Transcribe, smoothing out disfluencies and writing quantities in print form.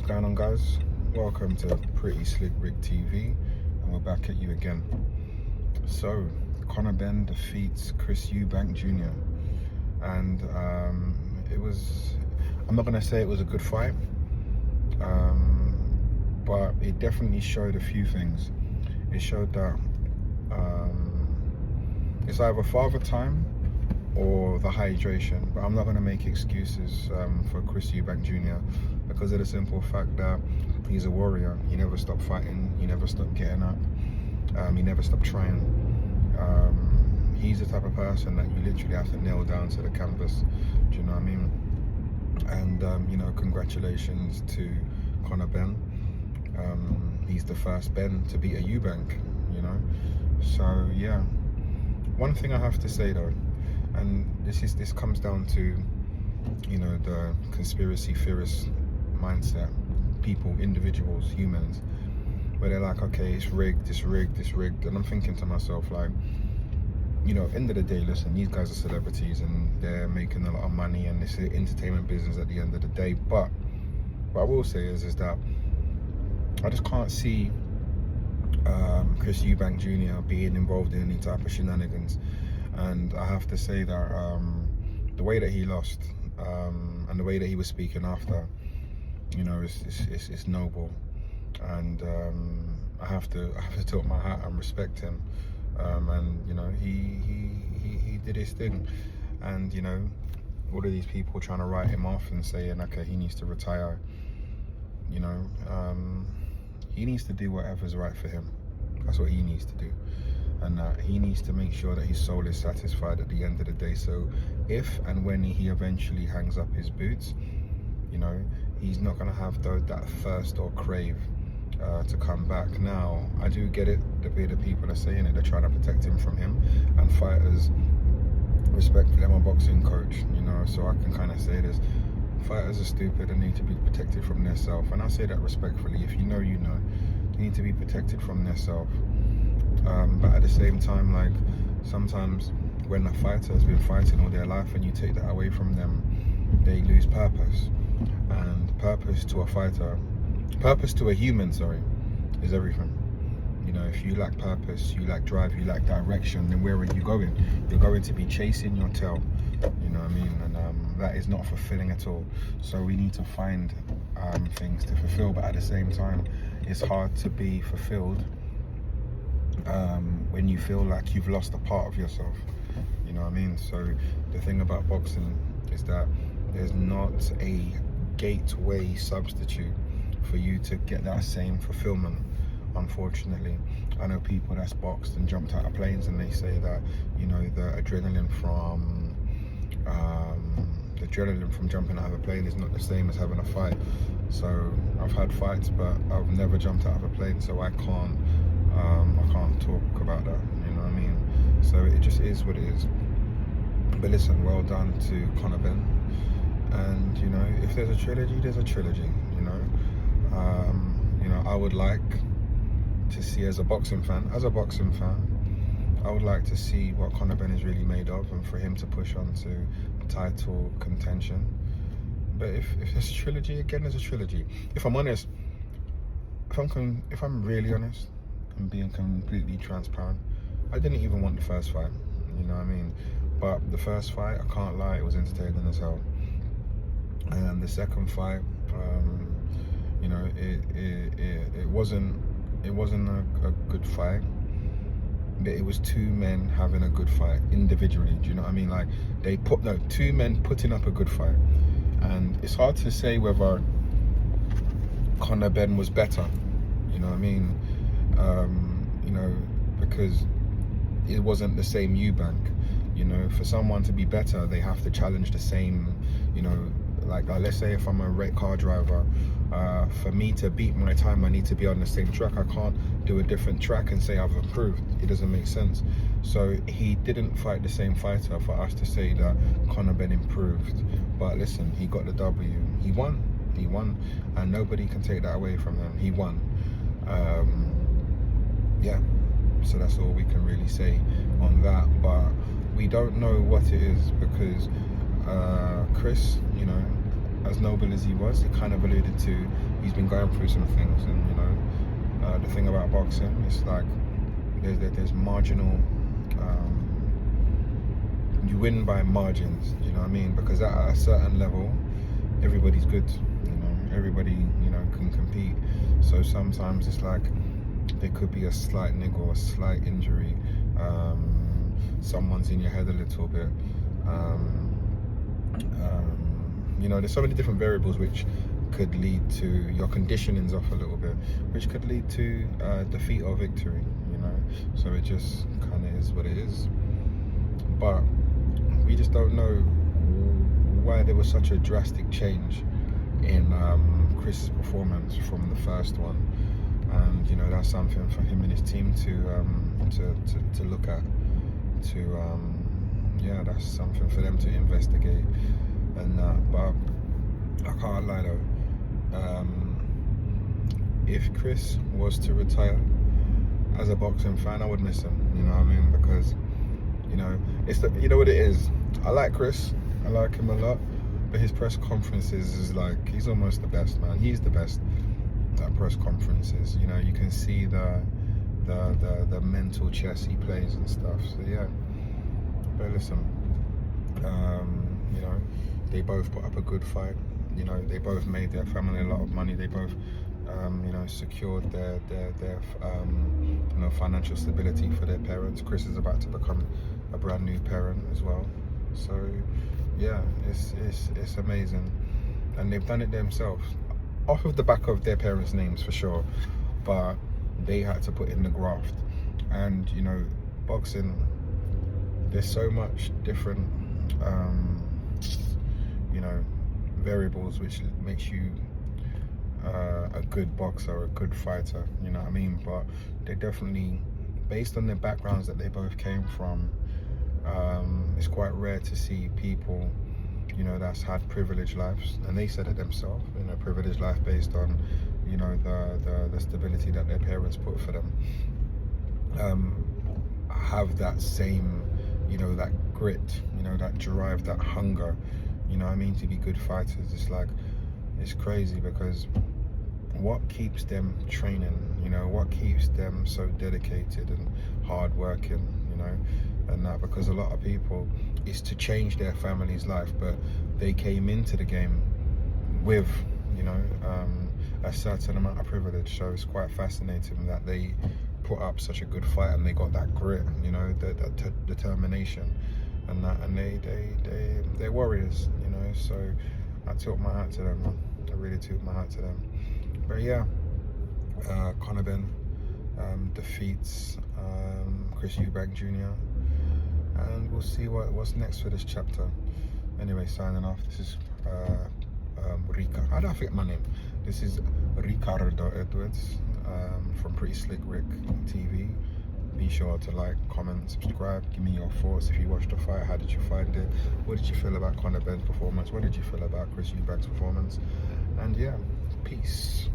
What's going on, guys? Welcome to Pretty Slick Rick TV, and we're back at you again. So, Conor Benn defeats Chris Eubank Junior, and it was, I'm not going to say it was a good fight, but it definitely showed a few things. It showed that it's either father time or the hydration, but I'm not going to make excuses for Chris Eubank Junior because of the simple fact that he's a warrior. He never stopped fighting, he never stopped getting up, he never stopped trying. He's the type of person that you literally have to nail down to the canvas. Do you know what I mean? And you know, congratulations to Conor Benn. He's the first Benn to beat a Eubank, you know. So yeah, one thing I have to say though, and this comes down to, you know, the conspiracy theorist mindset, people, individuals, humans, where they're like, okay, it's rigged, and I'm thinking to myself, like, you know, end of the day, listen, these guys are celebrities and they're making a lot of money and it's the entertainment business at the end of the day. But what I will say is that I just can't see Chris Eubank Jr. being involved in any type of shenanigans. And I have to say that the way that he lost and the way that he was speaking after, you know, it's noble, and I have to tilt my hat and respect him. And you know, he did his thing, and you know, all of these people trying to write him off and saying, okay, he needs to retire. You know, he needs to do whatever's right for him. That's what he needs to do. And he needs to make sure that his soul is satisfied at the end of the day. So if and when he eventually hangs up his boots, you know, he's not going to have that thirst or crave to come back. Now, I do get it, the way the people are saying it, they're trying to protect him from him. And fighters, respectfully, I'm a boxing coach, you know, so I can kind of say this. Fighters are stupid and need to be protected from their self. And I say that respectfully. If you know, you know. They need to be protected from their self. But at the same time, like, sometimes when a fighter has been fighting all their life and you take that away from them, they lose purpose. And purpose to a fighter, purpose to a human, sorry, is everything. You know, if you lack purpose, you lack drive, you lack direction, then where are you going? You're going to be chasing your tail, you know what I mean? And that is not fulfilling at all. So we need to find things to fulfill, but at the same time, it's hard to be fulfilled when you feel like you've lost a part of yourself, you know what I mean? So the thing about boxing is that there's not a gateway substitute for you to get that same fulfillment, unfortunately. I know people that's boxed and jumped out of planes and they say that, you know, the adrenaline from jumping out of a plane is not the same as having a fight. So I've had fights, but I've never jumped out of a plane, so I can't talk about that, you know what I mean? So it just is what it is. But listen, well done to Conor Benn. And you know, if there's a trilogy, there's a trilogy. You know, I would like to see, as a boxing fan, I would like to see what Conor Benn is really made of, and for him to push on to title contention. But if there's a trilogy, again, there's a trilogy. If I'm honest, if I'm really honest and being completely transparent, I didn't even want the first fight, you know what I mean? But the first fight, I can't lie, it was entertaining as hell. And the second fight, you know, it wasn't a good fight, but it was two men having a good fight individually. Do you know what I mean? Like, two men putting up a good fight. And it's hard to say whether Conor Benn was better, you know what I mean? You know, because it wasn't the same Eubank. You know, for someone to be better, they have to challenge the same, you know, like let's say if I'm a rate car driver, for me to beat my time, I need to be on the same track. I can't do a different track and say I've improved. It doesn't make sense. So he didn't fight the same fighter for us to say that Conor Benn improved. But listen, he got the W. He won, and nobody can take that away from him. He won. Yeah, so that's all we can really say on that. But we don't know what it is, because Chris, you know, as noble as he was, he kind of alluded to he's been going through some things, and you know, the thing about boxing is like there's marginal. You win by margins, you know what I mean? Because at a certain level, everybody's good, you know. Everybody, you know, can compete. So sometimes it's like there could be a slight niggle, a slight injury. Someone's in your head a little bit. You know, there's so many different variables which could lead to your conditioning's off a little bit, which could lead to defeat or victory, you know. So it just kind of is what it is. But we just don't know why there was such a drastic change in Chris's performance from the first one, and you know, that's something for him and his team to look at. Yeah, that's something for them to investigate. And but I can't lie though, if Chris was to retire, as a boxing fan, I would miss him, you know what I mean? Because you know, you know what it is, I like Chris, I like him a lot, but his press conferences is like, he's almost the best, man. He's the best at press conferences. You know, you can see the mental chess he plays and stuff. So yeah, but listen, you know, they both put up a good fight. You know, they both made their family a lot of money. They both you know, secured their you know, financial stability for their parents. Chris is about to become a brand new parent as well. So yeah, it's amazing, and they've done it themselves, off of the back of their parents' names for sure, but they had to put in the graft. And you know, boxing, there's so much different you know, variables which makes you a good boxer, a good fighter, you know what I mean? But they definitely, based on the backgrounds that they both came from, it's quite rare to see people, you know, that's had privileged lives, and they said it themselves, you know, privileged life based on, you know, the stability that their parents put for them, have that same, you know, that grit, you know, that drive, that hunger, you know what I mean, to be good fighters. It's like, it's crazy, because what keeps them training, you know, what keeps them so dedicated and hard working, you know, and that, because a lot of people, is to change their family's life, but they came into the game with, you know, a certain amount of privilege. So it's quite fascinating that they put up such a good fight, and they got that grit, you know, that determination, and that, and they're warriors, you know. So I tilt my hat to them, man. I really tilt my hat to them. But yeah, Conor Benn defeats Chris Eubank Junior, and we'll see what's next for this chapter. Anyway, signing off. This is Rica. How do I forget my name? This is Ricardo Edwards from Pretty Slick Rick TV. Be sure to like, comment, subscribe. Give me your thoughts. If you watched the fight, how did you find it? What did you feel about Conor Benn's performance? What did you feel about Chris Eubank's performance? And yeah, peace.